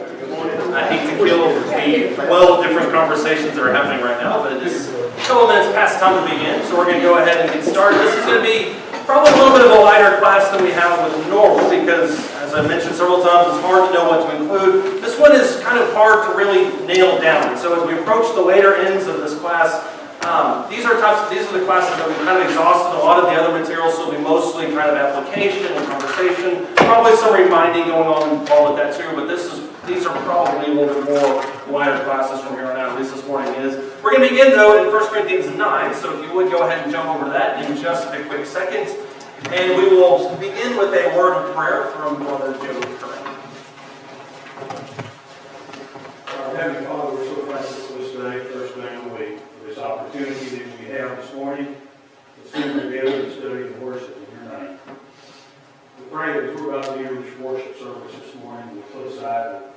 I hate to kill the 12 different conversations that are happening right now, but it's a couple minutes past time to begin, so we're going to go ahead and get started. This is going to be probably a little bit of a lighter class than we have with normal because, as I mentioned several times, it's hard to know what to include. This one is kind of hard to really nail down, and so as we approach the later ends of this class, these are the classes that we've kind of exhausted a lot of the other materials, so it'll be mostly kind of application and conversation, probably some reminding going on involved with that too, but these are probably a little bit more lighter classes from here on out, at least this morning is. We're going to begin though in 1 Corinthians 9, so if you would go ahead and jump over to that in just a quick second, and we will begin with a word of prayer from Brother Joe Curran. Our Heavenly Father, we're so thankful for this day, first day of the week, for this opportunity that we have this morning to sing together and study and worship in your name. We pray that as we're about to enter this worship service this morning, we put aside the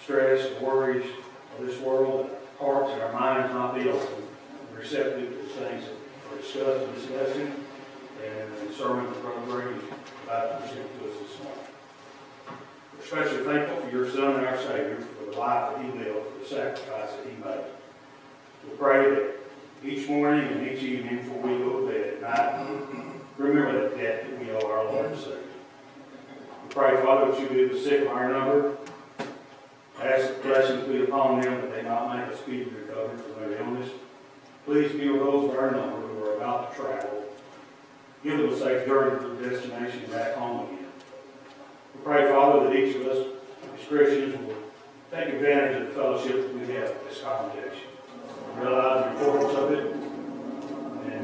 stress and worries of this world, and our hearts and our minds not be open and receptive to the things that are discussed in this lesson and the sermon that Brother Brady is about to present to us this morning. We're especially thankful for your Son and our Savior, for the life that He lived, for the sacrifice that He made. We pray that each morning and each evening before we go to bed at night, remember that debt that we owe our Lord and Savior. We pray, Father, that you be the sick of our number. Ask that blessings be upon them that they might make a speedy recovery from their illness. Please be with those of our number who are about to travel. Give them a safe journey to their destination and back home again. We pray, Father, that each of us as Christians will take advantage of the fellowship that we have at this congregation. Realize the importance of it. And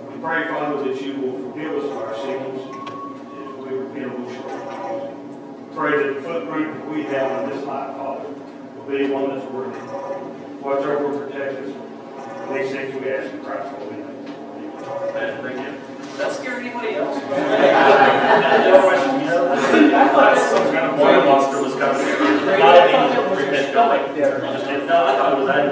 we pray, Father, that you will forgive us of our sins as we repent of those shortcomings. Pray that the footprint that we have in this life, Father, will be one that's worthy. Watch over and protect us. These things we ask in Christ's holy name. Amen. Thank you. Does that scare anybody else? No question. I thought some kind of water monster was coming. No, I thought it was that.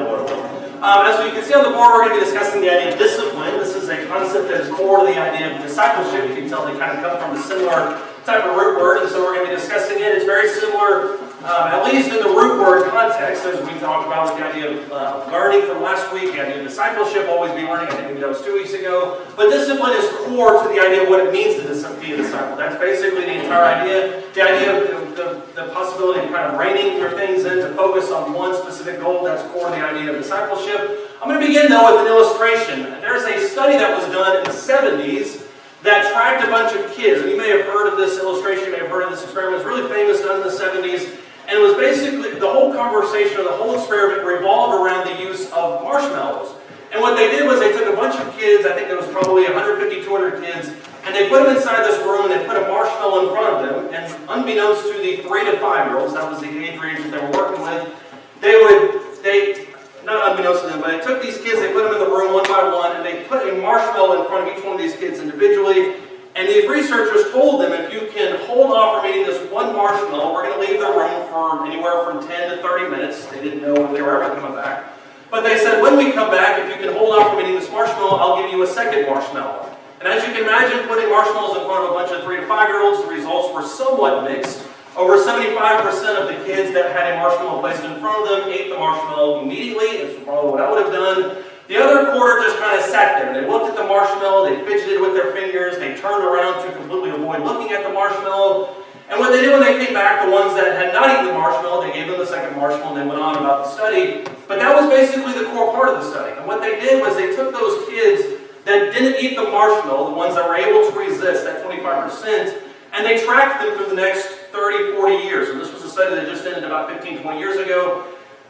As you can see on the board, we're going to be discussing the idea of discipline. This is a concept that is core to the idea of discipleship. You can tell they kind of come from a similar type of root word, and so we're going to be discussing it. It's very similar, at least in the root word context, as we talked about with the idea of learning from last week, the idea of discipleship, always be learning. I think maybe that was 2 weeks ago. But discipline is core to the idea of what it means to be a disciple. That's basically the entire idea. The idea of the possibility of kind of reining your things in to focus on one specific goal. That's core to the idea of discipleship. I'm going to begin, though, with an illustration. There's a study that was done in the 70s that tracked a bunch of kids. And you may have heard of this illustration, you may have heard of this experiment. It was really famous, done in the 70s. And it was basically, the whole conversation or the whole experiment revolved around the use of marshmallows. And what they did was they took a bunch of kids, I think there was probably 150, 200 kids, and they put them inside this room and they put a marshmallow in front of them. And unbeknownst to the 3 to 5-year-olds, that was the age range that they were working with, not unbeknownst to them, but they took these kids, they put them in the room one by one, and they put a marshmallow in front of each one of these kids individually. And these researchers told them, if you can hold off from eating this one marshmallow, we're going to leave the room for anywhere from 10 to 30 minutes. They didn't know if they were ever coming back. But they said, when we come back, if you can hold off from eating this marshmallow, I'll give you a second marshmallow. And as you can imagine, putting marshmallows in front of a bunch of 3 to 5-year-olds, the results were somewhat mixed. Over 75% of the kids that had a marshmallow placed in front of them ate the marshmallow immediately. It's probably what I would have done. The other quarter just kind of sat there. They looked at the marshmallow, they fidgeted with their fingers, they turned around to completely avoid looking at the marshmallow. And what they did when they came back, the ones that had not eaten the marshmallow, they gave them the second marshmallow and they went on about the study. But that was basically the core part of the study. And what they did was they took those kids that didn't eat the marshmallow, the ones that were able to resist, that 25%, and they tracked them through the next 30, 40 years. And this was a study that just ended about 15, 20 years ago.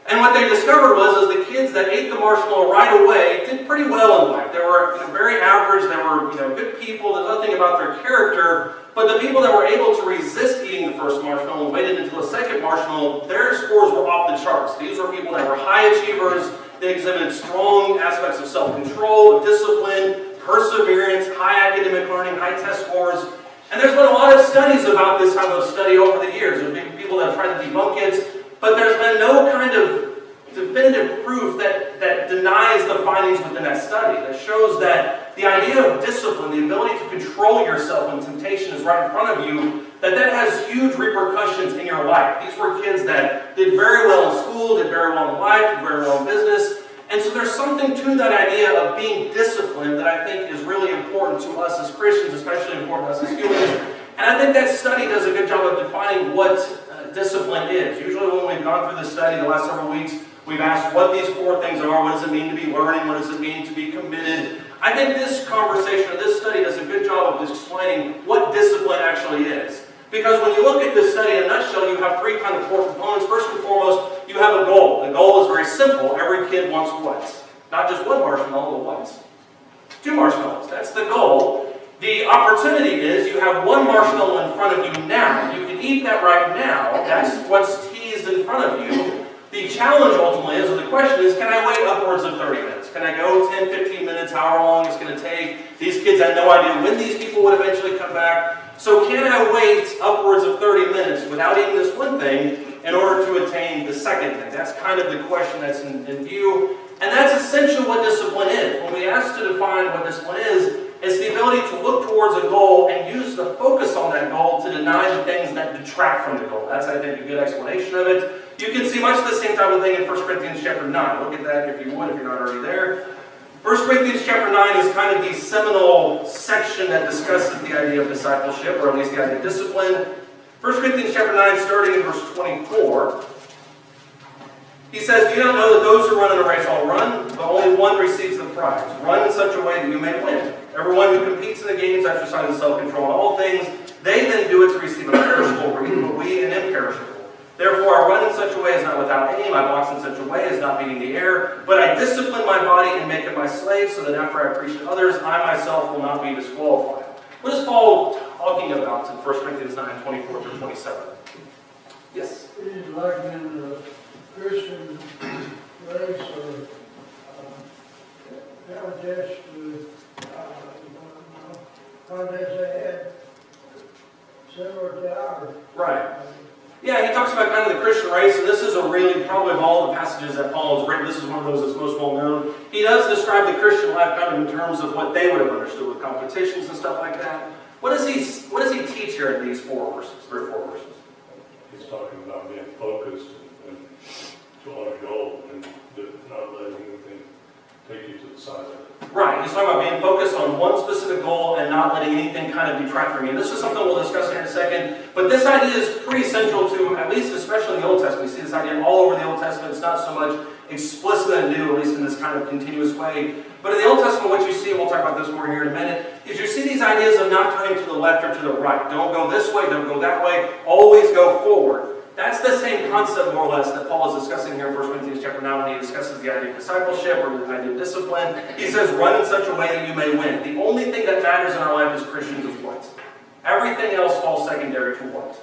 And what they discovered was the kids that ate the marshmallow right away did pretty well in life. They were very average, they were good people, there's nothing about their character. But the people that were able to resist eating the first marshmallow and waited until the second marshmallow, their scores were off the charts. These were people that were high achievers, they exhibited strong aspects of self-control, discipline, perseverance, high academic learning, high test scores. And there's been a lot of studies about this type of study over the years. There's been people that have tried to debunk it, but there's been no kind of definitive proof that denies the findings within that study, that shows that that the idea of discipline, the ability to control yourself when temptation is right in front of you, that has huge repercussions in your life. These were kids that did very well in school, did very well in life, did very well in business. And so there's something to that idea of being disciplined that I think is really important to us as Christians, especially important to us as humans. And I think that study does a good job of defining what discipline is. Usually when we've gone through this study the last several weeks, we've asked what these 4 things are. What does it mean to be learning? What does it mean to be committed? I think this conversation or this study does a good job of explaining what discipline actually is. Because when you look at this study in a nutshell, you have 3 kind of core components. First and foremost, you have a goal. The goal is very simple. Every kid wants what? Not just 1 marshmallow, but what? 2 marshmallows. That's the goal. The opportunity is you have 1 marshmallow in front of you now. You can eat that right now. That's what's teased in front of you. The challenge ultimately is, or the question is, can I wait upwards of 30 minutes? Can I go 10, 15 minutes, however long it's going to take? These kids had no idea when these people would eventually come back. So can I wait upwards of 30 minutes without eating this one thing in order to attain the second thing? That's kind of the question that's in view. And that's essentially what discipline is. When we ask to define what discipline is, it's the ability to look towards a goal and use the focus on that goal to deny the things that detract from the goal. That's, I think, a good explanation of it. You can see much the same type of thing in 1 Corinthians chapter 9. Look at that if you would, if you're not already there. 1 Corinthians chapter 9 is kind of the seminal section that discusses the idea of discipleship, or at least the idea of discipline. 1 Corinthians chapter 9, starting in verse 24. He says, "Do you not know that those who run in a race all run, but only one receives the prize? Run in such a way that you may win. Everyone who competes in the games exercises self-control in all things. They then do it to receive a perishable wreath, but we an imperishable. Therefore, I run in such a way as not without aim. I box in such a way as not beating the air. But I discipline my body and make it my slave, so that after I preach to others, I myself will not be disqualified." What is Paul talking about in 1 Corinthians 9, 24 through 27? Yes? He's like in the Christian race or contest they had similar to ours. Right. Yeah, he talks about kind of the Christian race, and this is a really, probably of all the passages that Paul has written, this is one of those that's most well known. He does describe the Christian life kind of in terms of what they would have understood with competitions and stuff like that. What does he teach here in these 4 verses, 3 or 4 verses? He's talking about being focused and on a goal and not letting anything take you to the side of it. Right, he's talking about being focused on one specific goal and not letting anything kind of detract from you. This is something we'll discuss here in a second, but this idea is pretty central to, at least especially in the Old Testament. We see this idea all over the Old Testament. It's not so much explicit and new, at least in this kind of continuous way. But in the Old Testament, what you see, and we'll talk about this more here in a minute, is you see these ideas of not turning to the left or to the right. Don't go this way, don't go that way, always go forward. That's the same concept, more or less, that Paul is discussing here in 1 Corinthians chapter 9 when he discusses the idea of discipleship or the idea of discipline. He says, run in such a way that you may win. The only thing that matters in our life as Christians is what? Everything else falls secondary to what?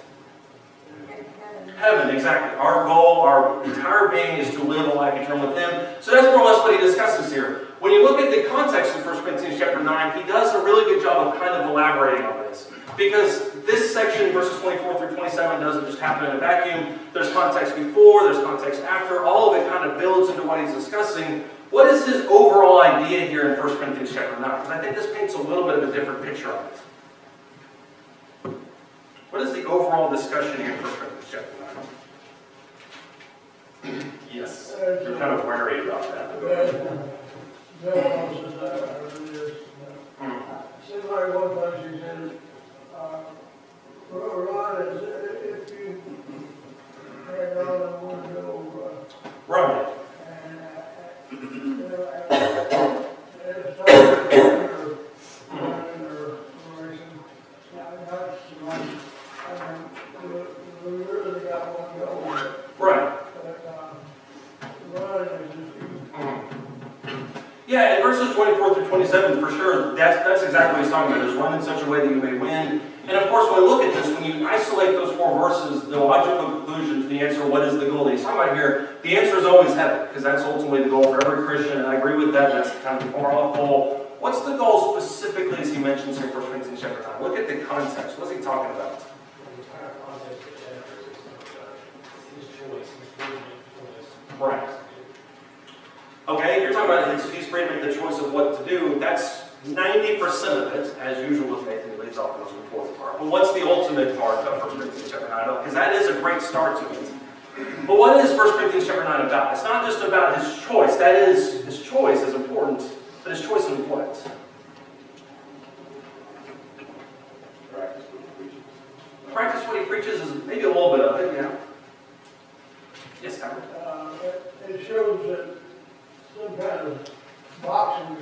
Heaven, exactly. Our goal, our entire being is to live a life eternal with Him. So that's more or less what he discusses here. When you look at the context of 1 Corinthians chapter 9, he does a really good job of kind of elaborating on this. Because this section, verses 24 through 27, doesn't just happen in a vacuum. There's context before, there's context after. All of it kind of builds into what he's discussing. What is his overall idea here in 1 Corinthians chapter 9? Because I think this paints a little bit of a different picture of it. What is the overall discussion here in 1 Corinthians chapter 9? Yes. You're kind of wary about that. Seems like one place he said, run is if you hang on and want to go Right. and it's running or racing. Not so much. We really got one goal. Right. But running is just Yeah, in verses 24 through 27, for sure, that's exactly what he's talking about, is run in such a way that you may win. And of course, when we look at this, when you isolate those 4 verses, the logical conclusion to the answer, what is the goal that he's talking about here, the answer is always heaven, because that's ultimately the goal for every Christian, and I agree with that, that's kind of the far-off goal. What's the goal specifically as he mentions here in 1 Corinthians chapter 9? Look at the context. What's he talking about? The entire context of Genesis is his choice, his freedom of choice. Right. Okay, you're talking about he's free to make the choice of what to do. That's 90% of it, as usual with Nathan, he leaves off the most important part. But what's the ultimate part of 1 Corinthians chapter 9? Because that is a great start to it. But what is 1 Corinthians chapter 9 about? It's not just about his choice. That is, his choice is important, but his choice in what? Practice what he preaches is maybe a little bit of it, yeah. Yes, Howard? It shows that some kind of boxing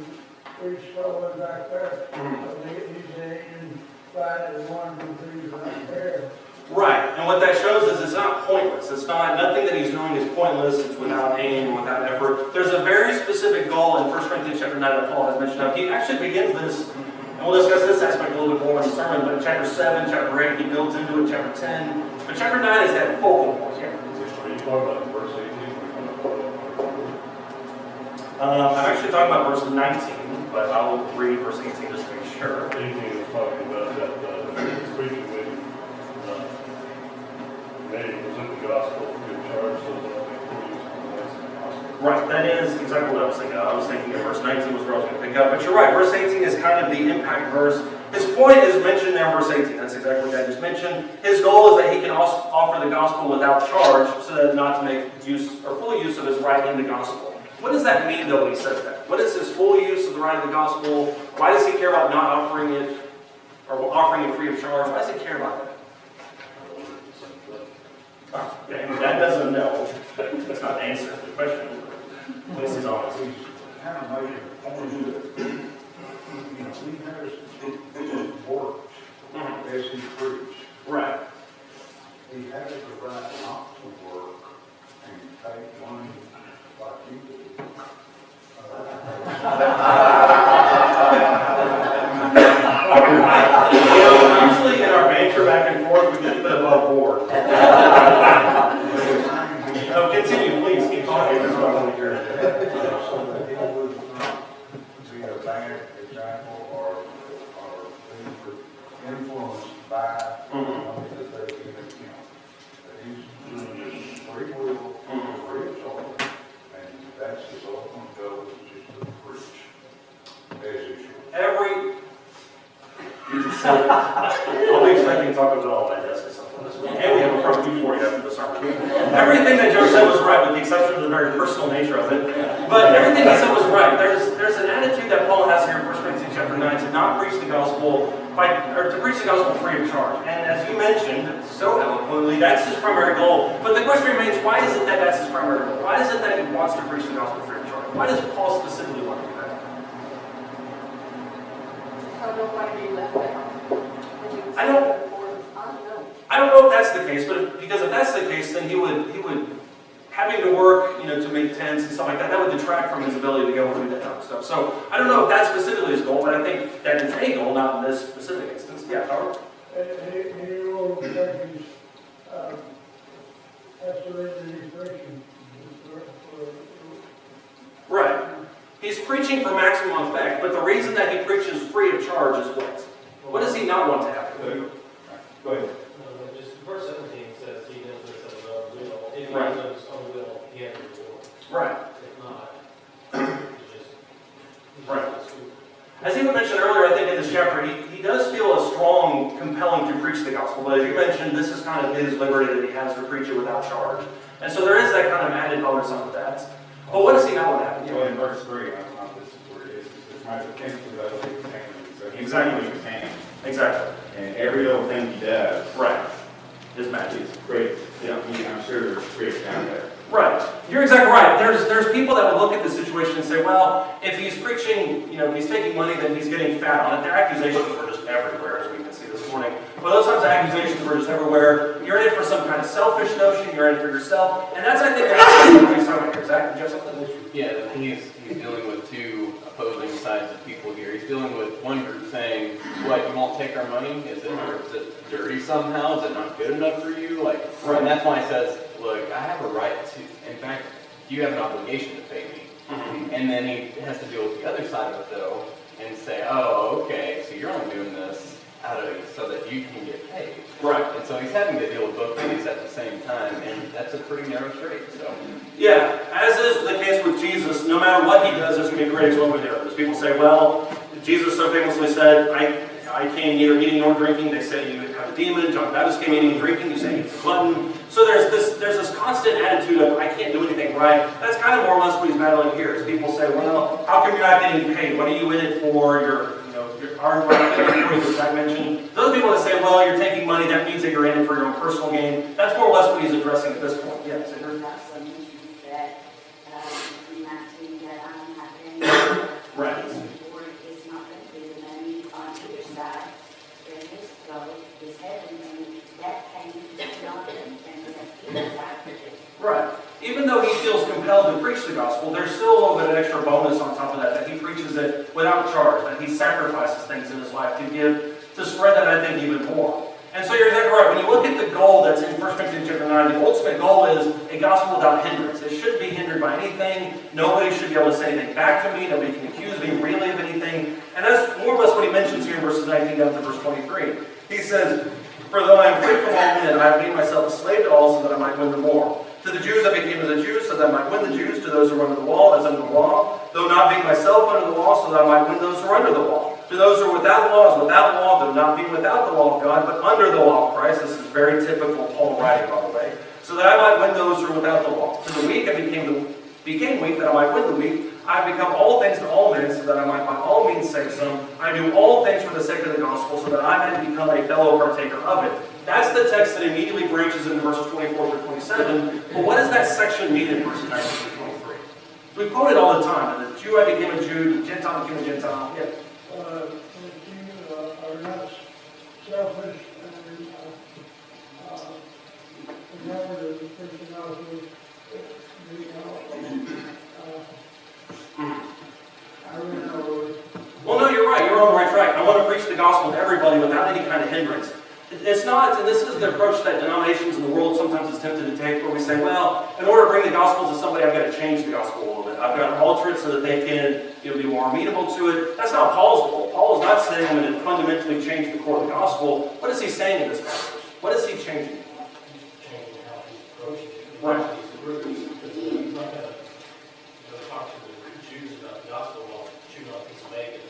preach going back there. He's in fight and 1, 2, 3 right there. Right, and what that shows is it's not pointless. It's not, nothing that he's doing is pointless. It's without aim, without effort. There's a very specific goal in 1 Corinthians chapter 9 that Paul has mentioned. Now, he actually begins this, and we'll discuss this aspect a little bit more in the sermon, but in chapter 7, chapter 8, he builds into it, chapter 10. But chapter 9 is that focal point. Yeah. Are you talking about verse 18? I'm actually talking about verse 19, but I will read verse 18 just to make sure. 18 is talking about that preaching when they present the gospel free of charge so that they can use the gospel. Right, that is exactly what I was thinking of. I was thinking that verse 19 was where I was going to pick up. But you're right, verse 18 is kind of the impact verse. His point is mentioned there in verse 18. That's exactly what I just mentioned. His goal is that he can also offer the gospel without charge so that not to make use or full use of his right in the gospel. What does that mean, though, when he says that? What is his full use of the right of the gospel? Why does he care about not offering it or offering it free of charge? Why does he care about that? Oh, okay, that doesn't know. That's not the answer to the question. At least he's honest. Kind of made it point that, he has works as he preached. Right. He has the right not to work and take money like you do. Usually in our banter back and forth, we get a bit above board. Oh, continue, please. Keep talking. That's what I want to hear. So that he would not be a bad example or be influenced by the money that they're giving him. That he's doing this free will, free of charge, and that's his ultimate goal, is just to preach as he should. I'll be expecting to talk about it all on my desk or something this week. And we have a front view for you after the sermon. Everything that Joe said was right, with the exception of the very personal nature of it. But everything he said was right. There's an attitude that Paul has here in 1 Corinthians chapter 9 to not preach the gospel to preach the gospel free of charge. And as you mentioned so eloquently, that's his primary goal. But the question remains, why is it that that's his primary goal? Why is it that he wants to preach the gospel free of charge? Why does Paul specifically want to do that? So nobody be left out. I don't know if that's the case, but because if that's the case, then he would having to work, to make tents and stuff like that would detract from his ability to go and do that type of stuff. So I don't know if that's specifically his goal, but I think that it's a goal, not in this specific instance. Yeah, Howard? And he will take his, that's the reason he's preaching. Right. He's preaching for maximum effect, but the reason that he preaches free of charge is what? What does he not want to happen? Go ahead. Just verse 17 says he does this of his own will. If he Right. does of his own will, he has a reward. Right. If not, he's just Right. stupid. As he mentioned earlier, I think in this chapter, he does feel a strong compelling to preach the gospel. But as you mentioned, this is kind of his liberty that he has to preach it without charge. And so there is that kind of added bonus onto that. But what does he not want to happen? Well, in verse 3, I don't know if this is where it is, it says, my defense to those who contain me. So he's Exactly. doing his hand. Exactly. And every little thing he does Right. His magic. is great. Yeah. I'm sure there's critics out there. Right. You're exactly right. There's people that would look at the situation and say, well, if he's preaching, if he's taking money, then he's getting fat on it. Their accusations were just everywhere, as we can see this morning. But those types of accusations were just everywhere. You're in it for some kind of selfish notion. You're in it for yourself. And that's, I think, what he's talking about here. Zach, did you have something? Yeah, he's dealing with two opposing sides of people here. He's dealing with one group saying, what, you won't take our money? Is it dirty somehow? Is it not good enough for you? And that's why he says, look, I have a right to, in fact, you have an obligation to pay me. Mm-hmm. And then he has to deal with the other side of it, though, and say, oh, okay, so you're only doing this so that you can get paid. Right. And so he's having to deal with both things at the same time, and that's a pretty narrow strait. So. Yeah, as is the case with Jesus, no matter what he does, there's going to be critics one way or the other. People say, well, Jesus so famously said, I came neither eating nor drinking. They say you have a demon. John the Baptist came eating and drinking. You say he's a glutton. So there's this constant attitude of I can't do anything right. That's kind of more or less what he's battling here. Is people say, well, how come you're not getting paid? What are you in it for? Your environment, which I mentioned. Those people that say, well, you're taking money, that means that you're in it for your own personal gain. That's more or less what he's addressing at this point. Yes, Andrew? Right. It's not going to be the money on either side. There is gold, is heaven, and that came to Jonathan, and either side. Right. Even though he feels compelled to preach the gospel, there's still a little bit of extra bonus on top of that he preaches it without charge, that he sacrifices things in his life to spread that, I think, even more. And so you're exactly right. When you look at the goal that's in 1 Corinthians chapter 9, the ultimate goal is a gospel without hindrance. It shouldn't be hindered by anything. Nobody should be able to say anything back to me. Nobody can accuse me really of anything. And that's more or less what he mentions here in verses 19 down to verse 23. He says, for though I am free from all men, I have made myself a slave to all so that I might win them more. To the Jews I became as a Jew, so that I might win the Jews. To those who are under the law, as under the law, though not being myself under the law, so that I might win those who are under the law. To those who are without the law, as without the law, though not being without the law of God, but under the law of Christ. This is very typical Paul writing, by the way. So that I might win those who are without the law. To the weak I became weak, that I might win the weak. I have become all things to all men, so that I might by all means save some. I do all things for the sake of the gospel, so that I may become a fellow partaker of it. That's the text that immediately branches into verses 24 through 27. But what does that section mean in verses 19 through 23? So we quote it all the time. The Jew I became a Jew, the Gentile became a Gentile. Yeah. That you are not selfish and remember the personality. I really know. Well, no, you're right. You're on the right track. I want to preach the gospel to everybody without any kind of hindrance. It's not, and this is the approach that denominations in the world sometimes is tempted to take, where we say, well, in order to bring the gospel to somebody, I've got to change the gospel a little bit. I've got to alter it so that they can be more amenable to it. That's not Paul's goal. Paul is not saying I'm going to fundamentally change the core of the gospel. What is he saying in this passage? What is he changing? Changing how he's approaching it. Right. He's not going to talk to the Jews about the gospel while chewing on a piece of bacon.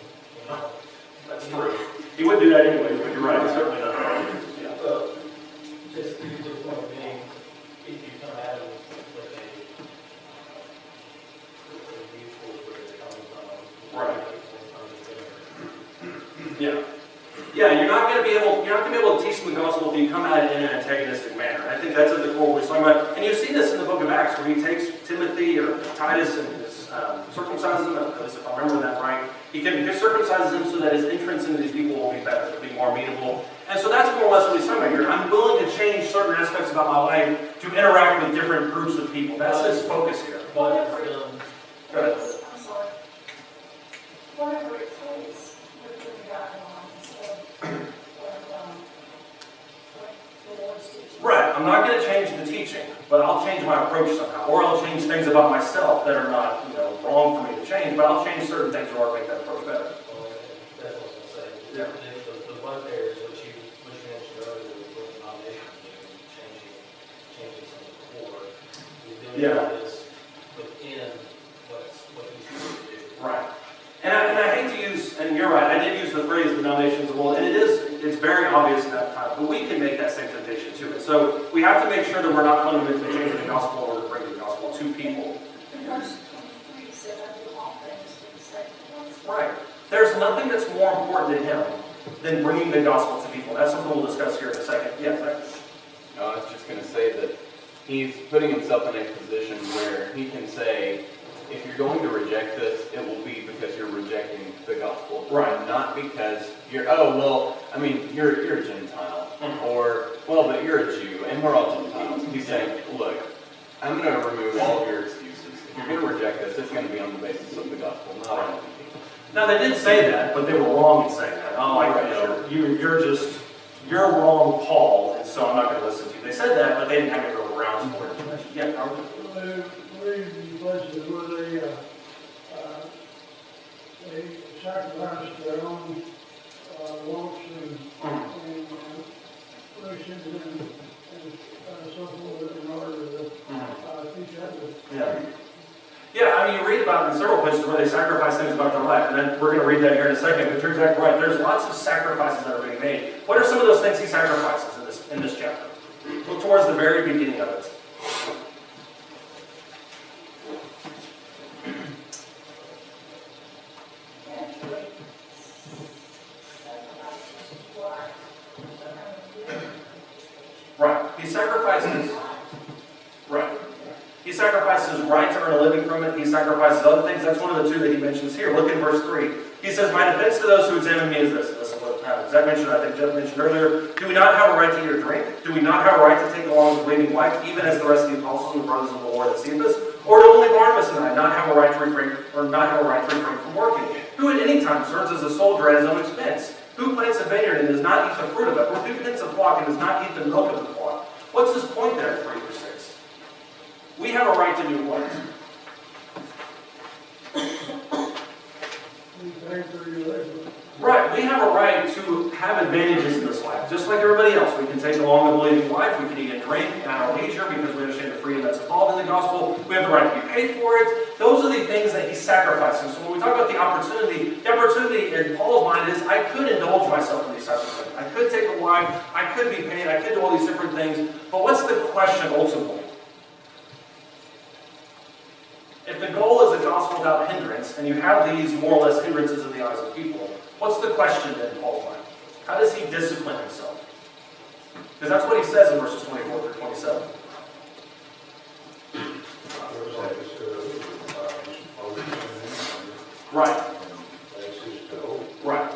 That's true. He would do that anyway, but you're right. It's certainly not. Yeah. Just to the point being, if you come at it with a mutual where they're coming from, Right. Yeah. Yeah, you're not going to be able to teach them the gospel if you come at it in an antagonistic manner. I think that's at the core of what he's talking about. And you see this in the book of Acts, where he takes Timothy or Titus and circumcises him, at least if I remember that right. He circumcises him so that his entrance into these people will be better, will be more amenable. And so that's more or less what he's talking about here. I'm willing to change certain aspects about my life to interact with different groups of people. That's his focus here. but Go ahead. I'm sorry. Whatever it takes, we're doing guidelines of what the Lord's teaching. Right. I'm not going to change the teaching, but I'll change my approach somehow. Or I'll change things about myself that are not, wrong for me to change, but I'll change certain things in order to make that approach better. Well, that's what I'm saying. Yeah. The one there is what you mentioned earlier with the denomination, changing some of the core. He's doing Yeah. this within what he's trying to do. Right. And I hate to use, and you're right, I did use the phrase denominations of the world, and it's very obvious in that time, but we can make that same temptation to it. So we have to make sure that we're not fundamentally changing the gospel in order to bring the gospel to people. Verse 23 says, I do all things for the sake of the gospel. Right. There's nothing that's more important to him than bringing the gospel to people. That's something we'll discuss here in a second. Yes, No, I was just going to say that he's putting himself in a position where he can say, if you're going to reject this, it will be because you're rejecting the gospel. Right. Not because you're a Gentile. Or, well, but you're a Jew, and we're all Gentiles. He's saying, look, I'm going to remove all of your excuses. If you're going to reject this, it's going to be on the basis of the gospel, not on anything. Now, they did say that, but they were wrong in saying that. You're wrong, Paul, and so I'm not going to listen to you. They said that, but they didn't have any real grounds for it. Yeah, Howard? We read in places where they sacrificed their own wants and wishes and so forth in order to teach others. Yeah. Yeah, I mean, you read about it in several places where they sacrifice things about their life, and then we're going to read that here in a second, but you're exactly right. There's lots of sacrifices that are being made. What are some of those things he sacrifices in this chapter? Look towards the very beginning of it. Actually, Right. He sacrifices. Right. He sacrifices right to earn a living from it. He sacrifices other things. That's one of the two that he mentions here. Look in verse 3. He says, my defense to those who examine me is this. This is what happens. Zach mentioned, I think Jeff mentioned earlier. Do we not have a right to eat or drink? Do we not have a right to take along the believing wife, even as the rest of the apostles and the brothers of the Lord that see us? Or do only Barnabas and I not have a right to refrain from working? Who at any time serves as a soldier at his own expense? Who plants a vineyard and does not eat the fruit of it? Or who tends a flock and does not eat the milk of the flock? What's his point there in 3 through 6? We have a right to do what? We thank for your labor. Right, we have a right to have advantages in this life. Just like everybody else, we can take along a believing life, we can eat and drink at our leisure because we understand the freedom that's involved in the gospel. We have the right to be paid for it. Those are the things that he's sacrificing. So when we talk about the opportunity in Paul's mind is I could indulge myself in these types of things. I could take a wife, I could be paid, I could do all these different things. But what's the question ultimately? If the goal is a gospel without hindrance, and you have these more or less hindrances in the eyes of people, what's the question then in Paul's mind? How does he discipline himself? Because that's what he says in verses 24 through 27. Right. Right.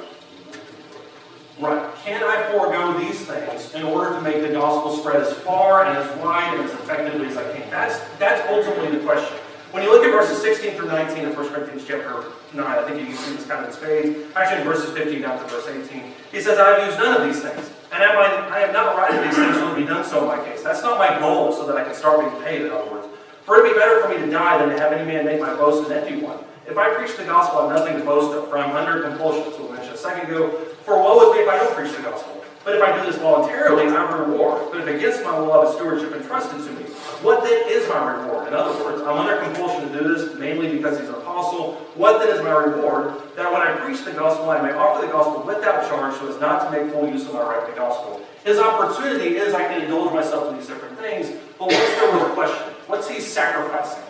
Right. Can I forego these things in order to make the gospel spread as far and as wide and as effectively as I can? That's ultimately the question. When you look at verses 16 through 19 of 1 Corinthians chapter 9, I think you can see this kind of in spades. Actually, in verses 15 down to verse 18, he says, I have used none of these things. And I have not written these things so it will be done so in my case. That's not my goal, so that I can start being paid, in other words. For it would be better for me to die than to have any man make my boast an empty one. If I preach the gospel, I have nothing to boast of, for I am under compulsion, as we mentioned a second ago. For woe is me if I don't preach the gospel. But if I do this voluntarily, I have a reward. But if against my will I have a stewardship entrusted to me, what then is my reward? In other words, I'm under compulsion to do this, mainly because he's an apostle. What then is my reward? That when I preach the gospel, I may offer the gospel without charge, so as not to make full use of my right to the gospel. His opportunity is I can indulge myself in these different things, but what's the real question? What's he sacrificing?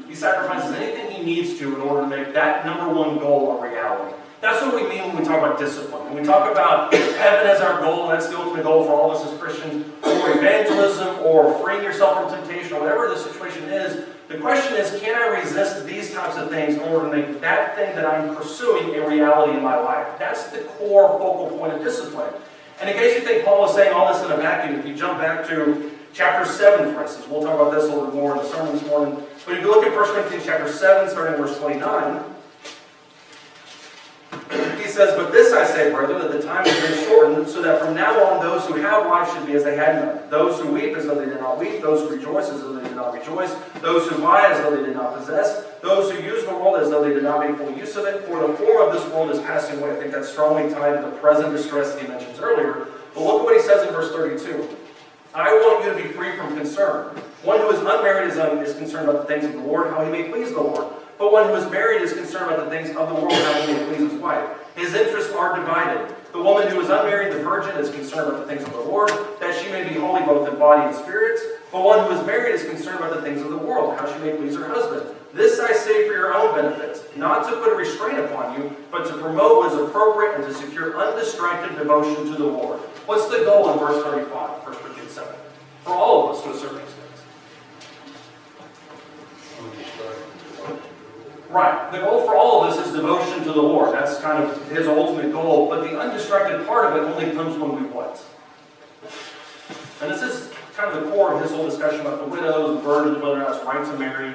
He sacrifices anything he needs to in order to make that number one goal a reality. That's what we mean when we talk about discipline. When we talk about heaven as our goal, and that's the ultimate goal for all of us as Christians, or evangelism, or freeing yourself from temptation, or whatever the situation is, the question is, can I resist these types of things in order to make that thing that I'm pursuing a reality in my life? That's the core focal point of discipline. And in case you think Paul is saying all this in a vacuum, if you jump back to chapter 7, for instance, we'll talk about this a little bit more in the sermon this morning, but if you look at 1 Corinthians chapter 7, starting in verse 29, he says, but this I say, brethren, that the time has been shortened, so that from now on those who have wives should be as they had none. Those who weep as though they did not weep, those who rejoice as though they did not rejoice, those who buy as though they did not possess, those who use the world as though they did not make full use of it, for the form of this world is passing away. I think that's strongly tied to the present distress that he mentions earlier. But look at what he says in verse 32. I want you to be free from concern. One who is unmarried is concerned about the things of the Lord, how he may please the Lord. But one who is married is concerned about the things of the world, how he may please his wife. His interests are divided. The woman who is unmarried, the virgin, is concerned about the things of the Lord, that she may be holy both in body and spirit. But one who is married is concerned about the things of the world, how she may please her husband. This I say for your own benefit, not to put a restraint upon you, but to promote what is appropriate and to secure undistracted devotion to the Lord. What's the goal in verse 35, 1 Corinthians 7? For all of us to a certain extent. Right. The goal for all of us is devotion to the Lord. That's kind of his ultimate goal. But the undistracted part of it only comes when we what? And this is kind of the core of his whole discussion about the widows, the virgins, whether or not it's right to marry.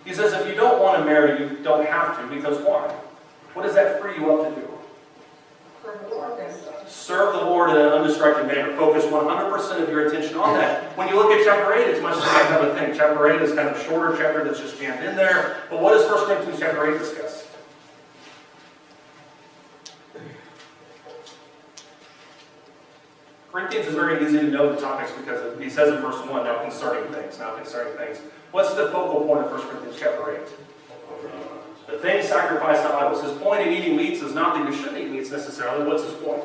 He says if you don't want to marry, you don't have to, because why? What does that free you up to do? Serve the Lord in an undistracted manner. Focus 100% of your attention on that. When you look at chapter 8, it's much the same kind of thing. Chapter 8 is kind of a shorter chapter that's just jammed in there. But what does 1 Corinthians chapter 8 discuss? Corinthians is very easy to know the topics because he says in verse 1, now concerning things, now concerning things. What's the focal point of 1 Corinthians chapter 8? The things sacrificed to idols. His point in eating meats is not that you shouldn't eat meats necessarily. What's his point?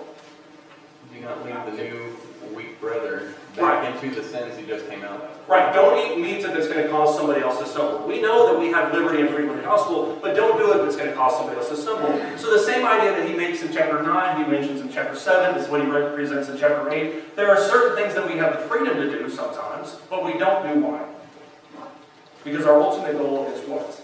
Do not lead the new weak brother back into the sins he just came out of. Right, don't eat meats if it's going to cause somebody else to stumble. We know that we have liberty and freedom in the gospel, but don't do it if it's going to cause somebody else to stumble. So the same idea that he makes in chapter 9, he mentions in chapter 7, is what he represents in chapter 8. There are certain things that we have the freedom to do sometimes, but we don't do why? Because our ultimate goal is what?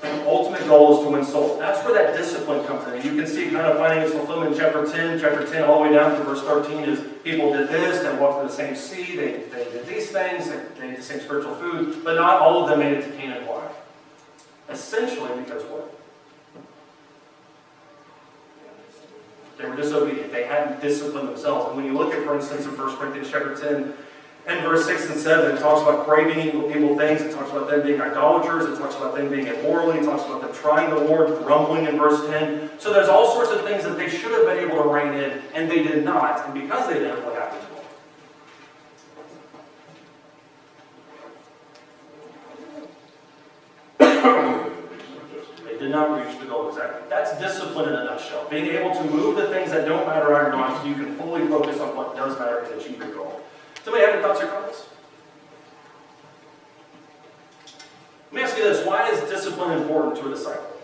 The ultimate goal is to win souls. That's where that discipline comes in. And you can see kind of finding its fulfillment in chapter 10. Chapter 10 all the way down to verse 13 is people did this, they walked through the same sea, they did these things, they ate the same spiritual food, but not all of them made it to Canaan. Why? Essentially because what? They were disobedient. They hadn't disciplined themselves. And when you look at, for instance, in 1 Corinthians chapter 10, and verse 6 and 7, it talks about craving evil things. It talks about them being idolaters. It talks about them being immoral. It talks about them trying the Lord, grumbling in verse 10. So there's all sorts of things that they should have been able to rein in, and they did not. And because they didn't, what happened to them? They did not reach the goal exactly. That's discipline in a nutshell. Being able to move the things that don't matter out of your life so you can fully focus on what does matter and achieve your goal. Somebody have any thoughts or comments? Let me ask you this. Why is discipline important to a disciple?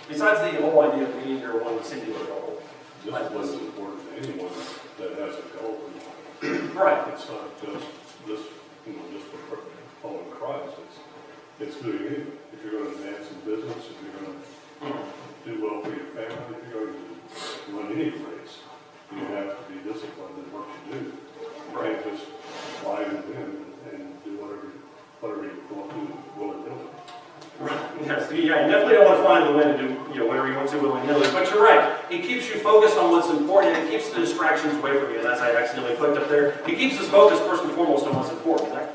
Besides the whole idea of being your one singular goal. Discipline is important to anyone that has a goal. Right. It's not just this, just for following Christ. It's doing it. If you're going to advance in business, if you're going to do well for your family, if you're going to run any race, you have to be disciplined in what you do. You can't just fly in the wind and do whatever you want to do. Right. Yes. Yeah, you definitely don't want to fly in the wind and do whatever you want to willy-nilly. But you're right. It keeps you focused on what's important, and it keeps the distractions away from you. And that's I accidentally clicked up there. It keeps us focused first and foremost on what's important. Zach?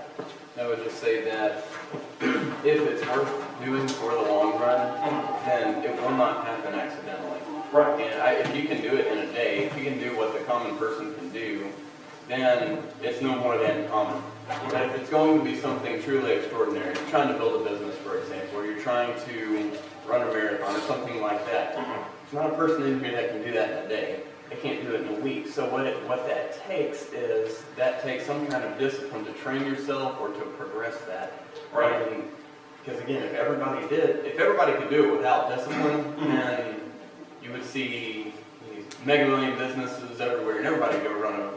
I would just say that if it's worth doing for the long run, then it will not happen accidentally. Right. And if you can do it in a day, if you can do what the common person can do, then it's no more than common. But if it's going to be something truly extraordinary, you're trying to build a business, for example, or you're trying to run a marathon or something like that, there's not a person in here that can do that in a day. They can't do it in a week. So what that takes is, that takes some kind of discipline to train yourself or to progress that. Right. Because again, if everybody could do it without discipline, then you would see these mega million businesses everywhere, and everybody go run a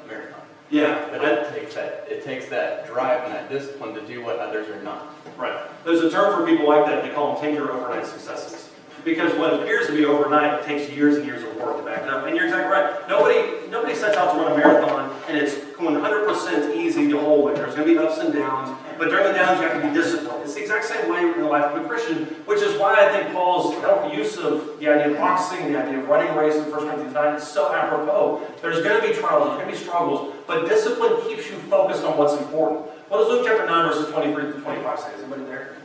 marathon. Yeah. But it takes that drive and that discipline to do what others are not. Right. There's a term for people like that. They call them 10-year overnight successes. Because what appears to be overnight, it takes years and years of work to back it up. And you're exactly right. Nobody sets out to run a marathon and it's 100% easy to hold it. There's going to be ups and downs. But during the downs, you have to be disciplined. It's the exact same way in the life of a Christian, which is why I think Paul's use of the idea of boxing, the idea of running a race in 1 Corinthians 9 is so apropos. There's going to be trials, there's going to be struggles, but discipline keeps you focused on what's important. What does Luke chapter 9, verses 23 to 25 say? Is anybody there?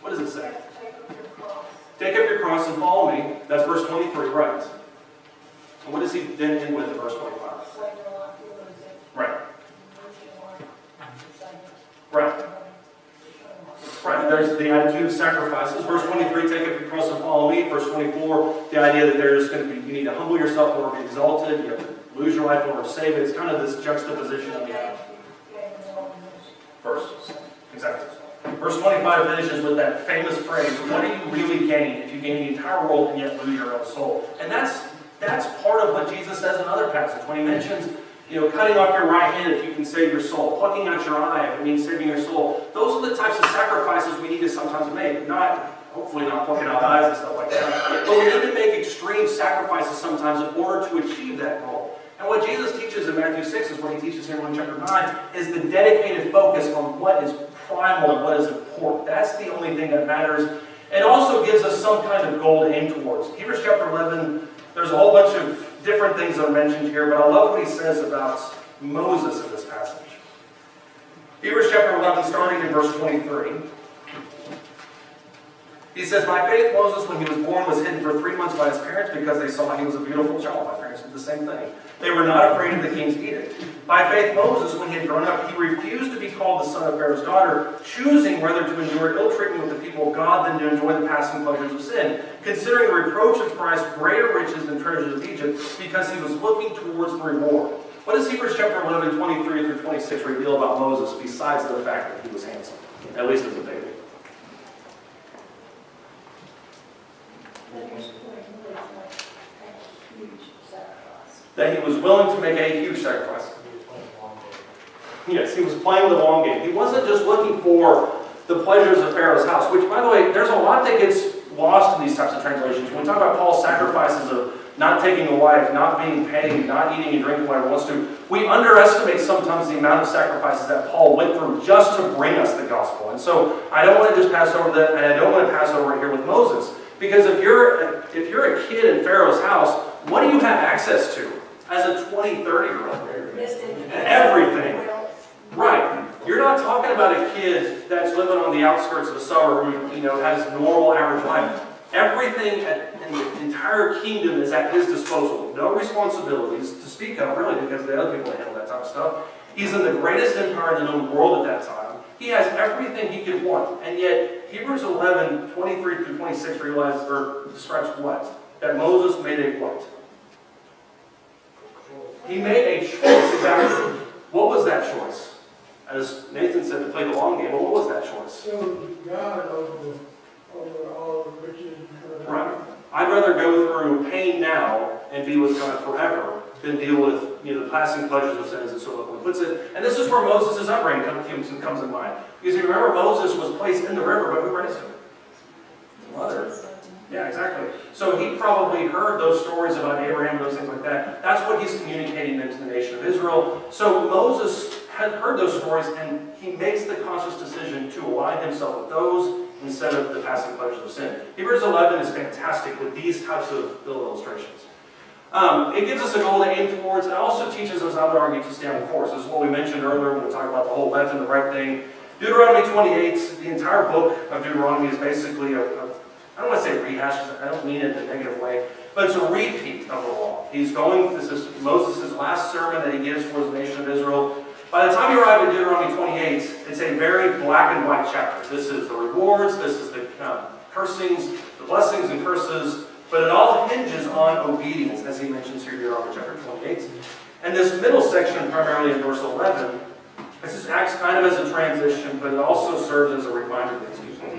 What does it say? Take up your cross and follow me. That's verse 23, right? And what does he then end with in verse 25? Right. Right. Right. There's the attitude of sacrifices. Verse 23, take up your cross and follow me. Verse 24, the idea that there's going to be, you need to humble yourself in order to be exalted. You have to lose your life in order to save it. It's kind of this juxtaposition that we have. Verses. Exactly. Verse 25 finishes with that famous phrase, what do you really gain if you gain the entire world and yet lose your own soul? And that's part of what Jesus says in other passages. When he mentions, cutting off your right hand if you can save your soul, plucking out your eye if it means saving your soul. Those are the types of sacrifices we need to sometimes make. Hopefully not plucking out eyes and stuff like that. But we need to make extreme sacrifices sometimes in order to achieve that goal. And what Jesus teaches in Matthew 6 is what he teaches here in chapter 9, is the dedicated focus on what is primal and what is important. That's the only thing that matters. It also gives us some kind of goal to aim towards. Hebrews chapter 11, there's a whole bunch of different things that are mentioned here, but I love what he says about Moses in this passage. Hebrews chapter 11, starting in verse 23. He says, by faith, Moses, when he was born, was hidden for 3 months by his parents because they saw he was a beautiful child. My parents did the same thing. They were not afraid of the king's edict. By faith, Moses, when he had grown up, he refused to be called the son of Pharaoh's daughter, choosing rather to endure ill treatment with the people of God than to enjoy the passing pleasures of sin, considering the reproach of Christ greater riches than treasures of Egypt, because he was looking towards the reward. What does Hebrews chapter 11, 23 through 26 reveal about Moses, besides the fact that he was handsome, at least as a baby? That he was willing to make a huge sacrifice. Yes, he was playing the long game. He wasn't just looking for the pleasures of Pharaoh's house, which, by the way, there's a lot that gets lost in these types of translations. When we talk about Paul's sacrifices of not taking a wife, not being paid, not eating and drinking whatever he wants to, we underestimate sometimes the amount of sacrifices that Paul went through just to bring us the gospel. And so I don't want to just pass over that, and I don't want to pass over it here with Moses. Because if you're a kid in Pharaoh's house, what do you have access to as a 20, 30-year-old? Everything. Right. You're not talking about a kid that's living on the outskirts of a suburb who, has normal average life. Everything in the entire kingdom is at his disposal. No responsibilities to speak of, really, because the other people handle that type of stuff. He's in the greatest empire in the known world at that time. He has everything he could want. And yet, Hebrews 11, 23 through 26 describes what? That Moses made a what? He made a choice, exactly. What was that choice? As Nathan said, to play the long game. Well, what was that choice? So God over all the riches. Right. I'd rather go through pain now and be with God forever than deal with the passing pleasures of sin, as it so eloquently puts it. And this is where Moses' upbringing comes in mind. Because you remember, Moses was placed in the river, but who raised him? His mother. Yeah, exactly. So he probably heard those stories about Abraham and those things like that. That's what he's communicating into the nation of Israel. So Moses had heard those stories, and he makes the conscious decision to align himself with those instead of the passing pleasures of sin. Hebrews 11 is fantastic with these types of little illustrations. It gives us a goal to aim towards. It also teaches us, I would argue, to stay on course. This is what we mentioned earlier when we talked about the whole left and the right thing. Deuteronomy 28, the entire book of Deuteronomy is basically I don't want to say rehash, I don't mean it in a negative way, but it's a repeat of the law. This is Moses' last sermon that he gives towards the nation of Israel. By the time you arrive at Deuteronomy 28, it's a very black and white chapter. This is the rewards, this is the cursings, the blessings and curses, but it all hinges on obedience, as he mentions here in Deuteronomy chapter 28. And this middle section, primarily in verse 11, this acts kind of as a transition, but it also serves as a reminder to these people.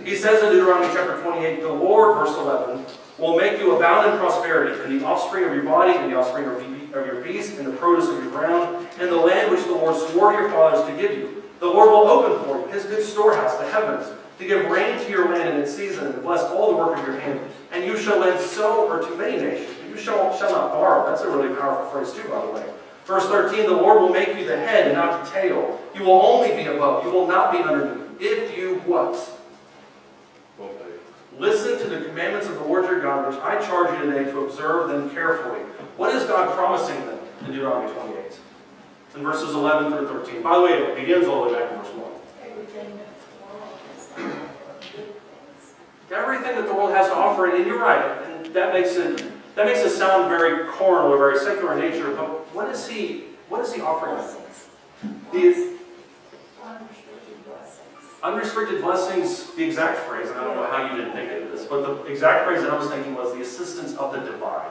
He says in Deuteronomy chapter 28, the Lord, verse 11, will make you abound in prosperity, in the offspring of your body, in the offspring of your beast, in the produce of your ground, in the land which the Lord swore to your fathers to give you. The Lord will open for you his good storehouse, the heavens, to give rain to your land in its season, and to bless all the work of your hand. And you shall lend so, or to many nations, but you shall not borrow. That's a really powerful phrase too, by the way. Verse 13, the Lord will make you the head and not the tail. You will only be above. You will not be underneath. If you what? Listen to the commandments of the Lord your God, which I charge you today to observe them carefully. What is God promising them in Deuteronomy 28? In verses 11 through 13. By the way, it begins all the way back in verse 1. Everything that the world has to offer, good things. Everything that the world has to offer, and you're right, and that makes it sound very carnal or very secular in nature, but what is he offering them? Blessings. Unrestricted blessings. Unrestricted blessings, the exact phrase, and I don't know how you didn't think of this, but the exact phrase that I was thinking was the assistance of the divine.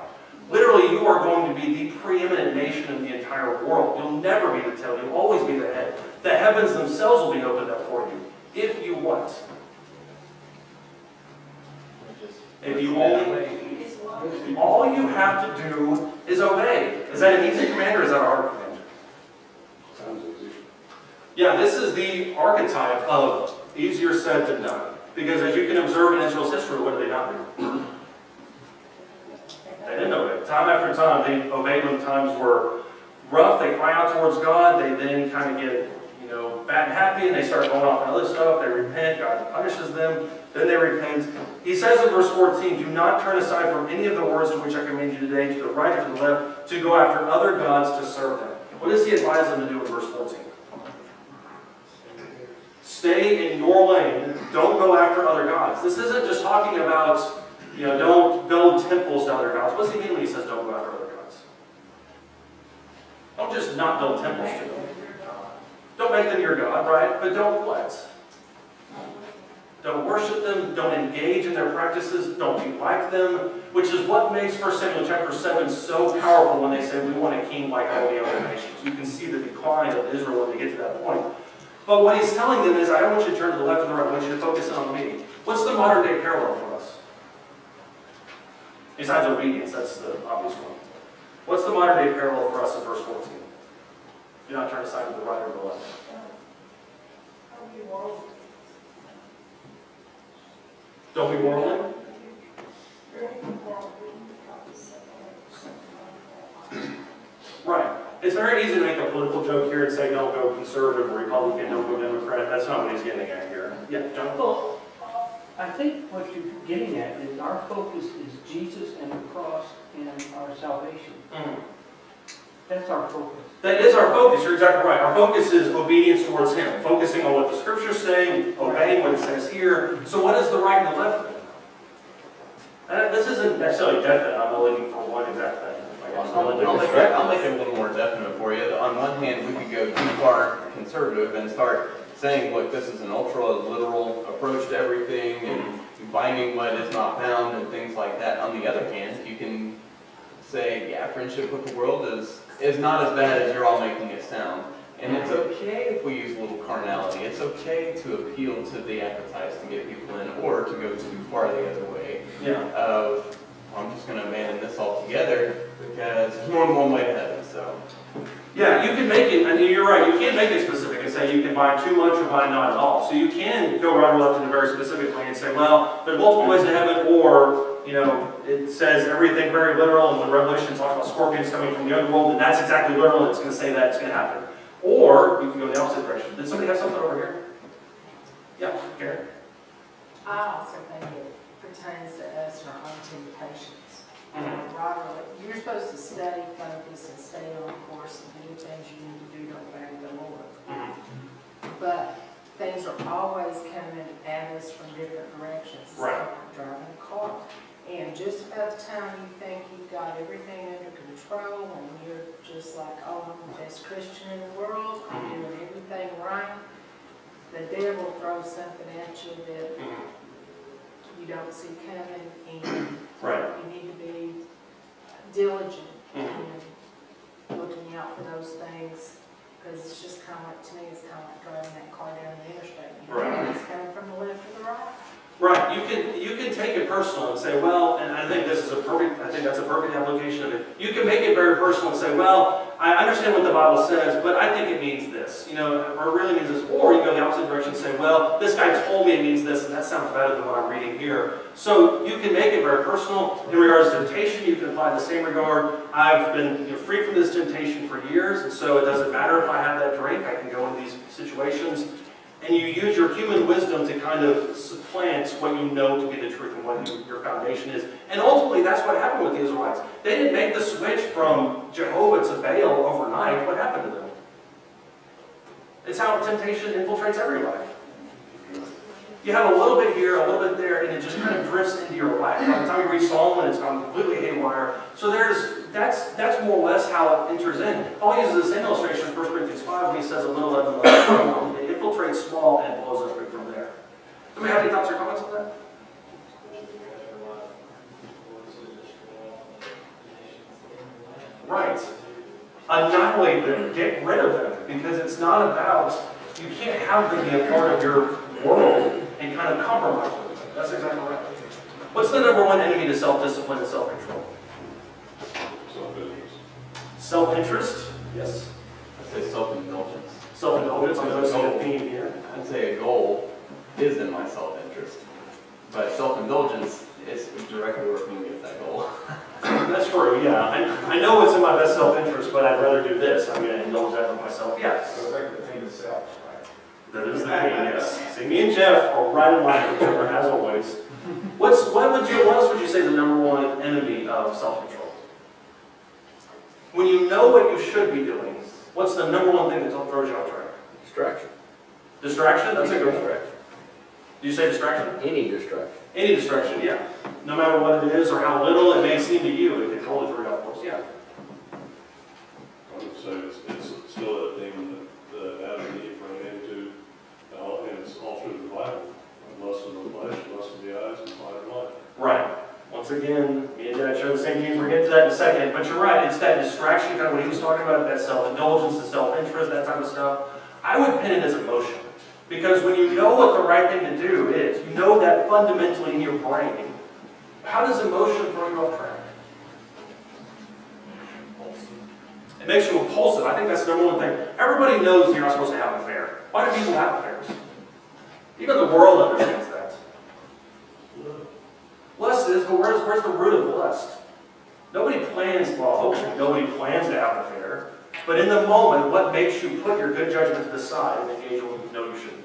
Literally, you are going to be the preeminent nation in the entire world. You'll never be the tail. You'll always be the head. The heavens themselves will be opened up for you. If you what? If you only... All you have to do is obey. Is that an easy command or is that a hard command? Sounds easy. Yeah, this is the archetype of easier said than done. Because as you can observe in Israel's history, what did they not do? They didn't obey. Time after time, they obeyed when times were rough. They cry out towards God. They then kind of get, fat and happy, and they start going off on other stuff. They repent. God punishes them. Then they repent. He says in verse 14, do not turn aside from any of the words to which I command you today, to the right or to the left, to go after other gods to serve them. What does he advise them to do in verse 14? Stay in your lane. don't go after other gods. This isn't just talking about, don't build temples to other gods. What does he mean when he says don't go after other gods? Don't just not build temples to them. Don't make them your God, right? But don't what? Don't worship them. Don't engage in their practices. Don't be like them. Which is what makes 1 Samuel chapter 7 so powerful when they say we want a king like all the other nations. You can see the decline of Israel when they get to that point. But what he's telling them is, I don't want you to turn to the left and the right. I want you to focus in on me. What's the modern day parallel for us? Besides obedience, that's the obvious one. What's the modern day parallel for us in verse 14? Do not turn aside to the right or the left. Don't be worldly. Right. It's very easy to make a political joke here and say don't go conservative or Republican, don't go Democrat. That's not what he's getting at here. Yeah, John? Well, I think what you're getting at is our focus is Jesus and the cross and our salvation. Mm. That's our focus. That is our focus. You're exactly right. Our focus is obedience towards Him, focusing on what the Scripture's saying, obeying what it says here. So what is the right and the left thing? This isn't necessarily definite. I'm not looking for one exact thing. I'll make it a little more definite for you. On one hand, we could go too far conservative and start saying, look, this is an ultra-literal approach to everything and binding what is not bound and things like that. On the other hand, you can say, yeah, friendship with the world is not as bad as you're all making it sound. And it's okay if we use a little carnality. It's okay to appeal to the appetites to get people in, or to go too far the other way. Yeah. Of, I'm just going to abandon this altogether because there's more than one way to heaven. So. Yeah, you can make it, and you're right, you can't make it specific and say you can buy too much or buy not at all. So you can go right or left in a very specific way and say, well, there's multiple ways to heaven, or, it says everything very literal, and when Revelation talks about scorpions coming from the underworld, then that's exactly literal, and it's going to say that it's going to happen. Or you can go the opposite direction. Did somebody have something over here? Yeah, Karen. I also think it pertains to us and our own temptations. Robert, you're supposed to study, focus, and stay on course and do things you need to do to obey the Lord. But things are always coming at us from different directions. It's Right. like driving a car. And just about the time you think you've got everything under control and you're just like, oh, I'm the best Christian in the world, I'm doing everything right, the devil throws something at you that you don't see coming, and Right. you need to be diligent in looking out for those things, because it's just kind of like, to me, it's kind of like driving that car down the interstate. You know, it's coming from the left or the right. Right, you can take it personal and say, well, and I think that's a perfect application of it. You can make it very personal and say, well, I understand what the Bible says, but I think it means this, or it really means this. Or you go the opposite direction and say, well, this guy told me it means this, and that sounds better than what I'm reading here. So you can make it very personal. In regards to temptation, you can apply the same regard. I've been free from this temptation for years, and so it doesn't matter if I have that drink. I can go into these situations. And you use your human wisdom to kind of supplant what you know to be the truth and what your foundation is. And ultimately, that's what happened with the Israelites. They didn't make the switch from Jehovah to Baal overnight. What happened to them? It's how temptation infiltrates every life. You have a little bit here, a little bit there, and it just kind of drifts into your life. By the time you reach Solomon, it's gone completely haywire. So that's more or less how it enters in. Paul uses the same illustration in 1 Corinthians 5 when he says a little leaven leavens the lump. It infiltrates small and it blows us big from there. Do we have any thoughts or comments on that? Right. Annihilate them. Get rid of them. Because it's not about, you can't have them be a part of your world and kind of compromise with them. That's exactly right. What's the number one enemy to self-discipline and self-control? Self-interest. Self-interest? Yes. I'd say self-indulgence. Self-indulgence, I'm noticing a theme here. I'd say a goal is in my self-interest. But self-indulgence is directly working against that goal. That's true, yeah. I know it's in my best self-interest, but I'd rather do this. I'm going to indulge that with myself. Yeah. So it's like the thing itself, right? That is the thing, yes. See, me and Jeff are right in line with each other, as always. What else would you say is the number one enemy of self-control? When you know what you should be doing, what's the number one thing that throws you off track? Distraction. Distraction? That's a good one. Do you say distraction? Any distraction. Any distraction, yeah. No matter what it is or how little it may seem to you, it can totally throw you off course, yeah. I would say it's still that thing that Adam and Eve ran into, and it's all through the Bible. Lust of the flesh, lust of the eyes, and pride of life. Right. Once again, me and Dad showed the same things. We'll get to that in a second. But you're right. It's that distraction, kind of what he was talking about, that self-indulgence, the self-interest, that type of stuff. I would pin it as emotion. Because when you know what the right thing to do is, you know that fundamentally in your brain, how does emotion throw you off track? It makes you impulsive. I think that's the number one thing. Everybody knows you're not supposed to have an affair. Why do people have affairs? Even the world understands that. Lust is, but where's the root of lust? Nobody plans, well, hopefully nobody plans to have an affair. But in the moment, what makes you put your good judgment to the side and engage in what you know you shouldn't do?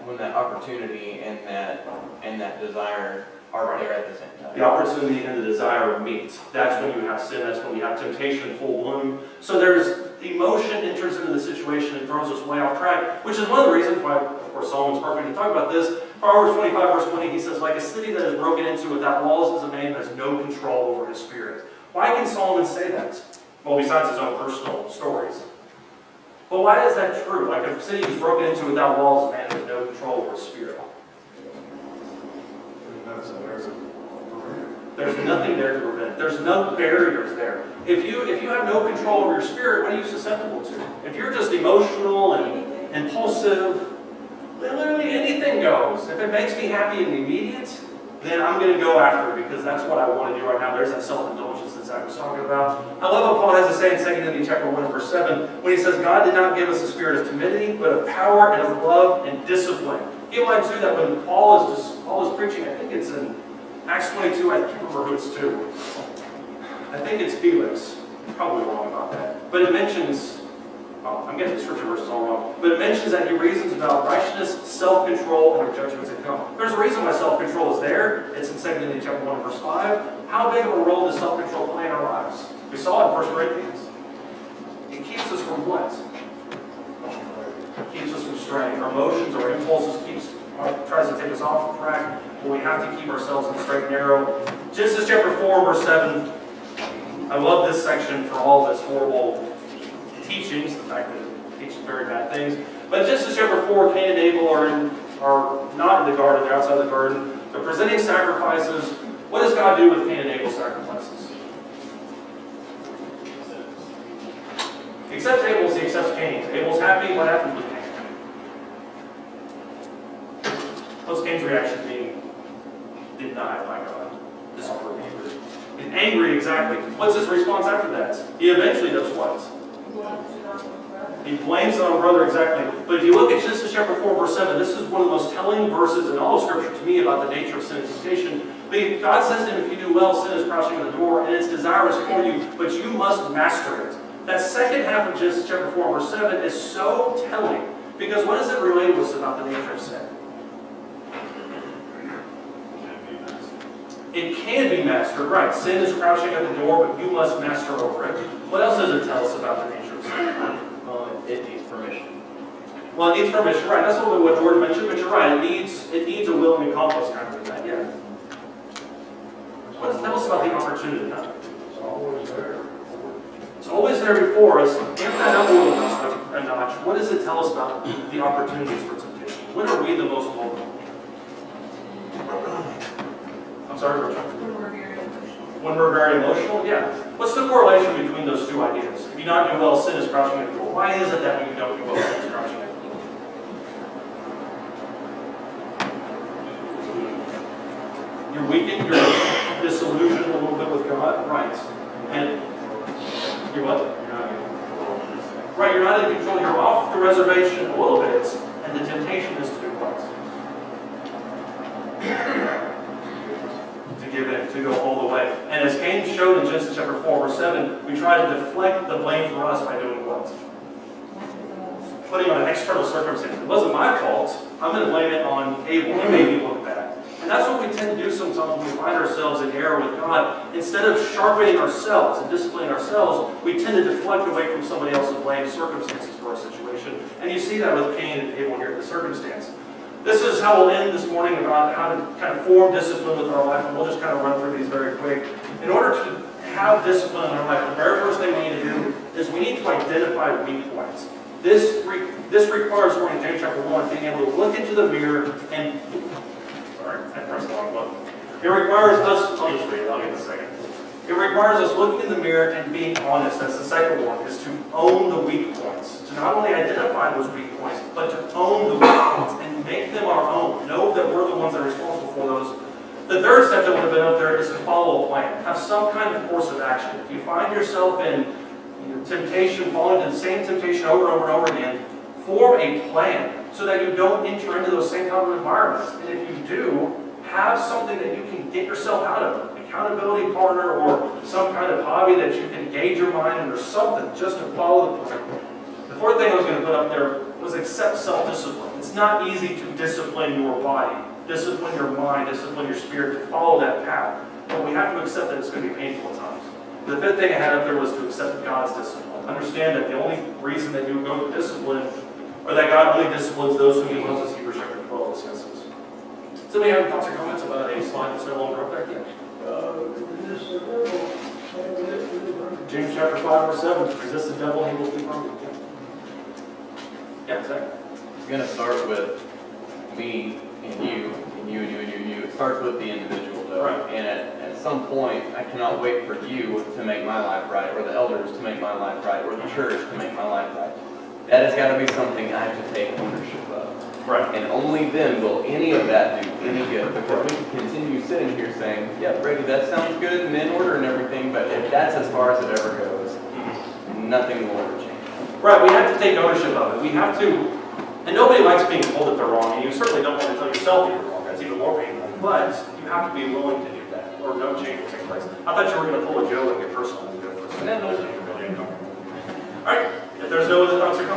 When that opportunity and that desire are there at the same time. The opportunity and the desire meet. That's when you have sin. That's when you have temptation in full bloom. So there's emotion enters into the situation and throws us way off track, which is one of the reasons why, of course, Solomon's perfect to talk about this. Proverbs 25, verse 20, he says, like a city that is broken into without walls is a man who has no control over his spirit. Why can Solomon say that? Well, besides his own personal stories. But why is that true? Like a city is broken into without walls, a man who has no control over his spirit. There's nothing there to prevent it. There's no barriers there. If you have no control over your spirit, what are you susceptible to? If you're just emotional and impulsive, literally anything goes. If it makes me happy in the immediate, then I'm going to go after it because that's what I want to do right now. There's that self-indulgence that Zach was talking about. I love what Paul has to say in 2 Timothy chapter 1 verse 7 when he says, God did not give us a spirit of timidity, but of power and of love and discipline. Keep in mind too that when Paul is preaching, I think it's in Acts 22, I can't remember who it's to. I think it's Felix. I'm probably wrong about that. But it mentions, I'm getting the scripture verses all wrong, but it mentions that he reasons about righteousness, self-control, and their judgments to come. There's a reason why self-control is there. It's in 2 Timothy chapter 1, verse 5. How big of a role does self-control play in our lives? We saw it in 1 Corinthians. It keeps us from what? It keeps us from straying. Our emotions, our impulses tries to take us off the track, but we have to keep ourselves in the straight and narrow. Genesis chapter 4, verse 7. I love this section for all of its horrible teachings, the fact that it teaches very bad things. But Genesis chapter 4, Cain and Abel are not in the garden, they're outside the garden. They're presenting sacrifices. What does God do with Cain and Abel's sacrifices? He accepts Abel's, he accepts Cain's. Abel's happy, what happens with Cain? What's Cain's reaction being denied by God? Disapproved. He's angry, exactly. What's his response after that? He eventually does what? He blames it on brother, exactly. But if you look at Genesis chapter 4, verse 7, this is one of the most telling verses in all of Scripture to me about the nature of sin and temptation. But God says to him, if you do well, sin is crouching at the door, and it's desirous for you, but you must master it. That second half of Genesis chapter 4, verse 7 is so telling, because what does it relate to us about the nature of sin? It can be mastered, right. Sin is crouching at the door, but you must master over it. What else does it tell us about the nature of sin? Well, it needs permission. Well, it needs permission, right. That's a little bit what George mentioned, but you're right. It needs a willing accomplice kind of thing, yeah. What does it tell us about the opportunity? It's always there. It's always there before us. Amp that up a notch. What does it tell us about the opportunities for temptation? When are we the most vulnerable? I'm sorry, Richard. When we're very emotional, yeah. What's the correlation between those two ideas? If you not do well, sin is crouching at the door. Why is it that when you don't do well, sin is crouching at the door? You're weakened, you're disillusioned a little bit with God, right? And you're what? Right, you're not in control. You're off the reservation a little bit, and the temptation is to do what? To give in, to go all the way. And as Cain showed in Genesis chapter 4, verse 7, we try to deflect the blame for us by doing what? Putting on an external circumstance. It wasn't my fault. I'm going to blame it on Abel. He made me look bad. And that's what we tend to do sometimes when we find ourselves in error with God. Instead of sharpening ourselves and disciplining ourselves, we tend to deflect away from somebody else's blame circumstances for our situation. And you see that with Cain and Abel here in the circumstance. This is how we'll end this morning about how to kind of form discipline with our life, and we'll just kind of run through these very quick. In order to have discipline in our life, the very first thing we need to do is we need to identify weak points. This requires, according to James chapter 1, being able to look into the mirror and, sorry, I pressed the wrong button. It requires us, I'll just read it, I'll get it in a second. It requires us looking in the mirror and being honest. That's the second one, is to own the weak points. To not only identify those weak points, but to own the weak points and make them our own. Know that we're the ones that are responsible for those. The third step that would have been up there is to follow a plan. Have some kind of course of action. If you find yourself in temptation, falling into the same temptation over and over and over again, form a plan so that you don't enter into those same kind of environments. And if you do, have something that you can get yourself out of. An accountability partner or some kind of hobby that you can engage your mind in or something just to follow the plan. The fourth thing I was going to put up there was accept self-discipline. It's not easy to discipline your body, discipline your mind, discipline your spirit to follow that path. But we have to accept that it's going to be painful at times. The fifth thing I had up there was to accept God's discipline. Understand that the only reason that you go to discipline, or that God only disciplines those whom He loves, as Hebrews chapter 12 discusses. Somebody have thoughts or comments about a slide that's no longer up there? James chapter 5 verse 7. Resist the devil and he will flee from you. Yeah, Zach. It's going to start with me and you, and you, and you, and you, and you. It starts with the individual, though. Right. And at some point, I cannot wait for you to make my life right, or the elders to make my life right, or the church to make my life right. That has got to be something I have to take ownership of. Right. And only then will any of that do any good. Because we can continue sitting here saying, yeah, Brady, that sounds good and in order and everything, but if that's as far as it ever goes, nothing will ever change. Right, we have to take ownership of it. We have to, and nobody likes being told that they're wrong, and you certainly don't want to tell yourself that you're wrong. That's even more painful. But you have to be willing to do that, or no change will take place. I thought you were going to pull a Joe and get personal and go for a second. No. All right, if there's no other thoughts or comments,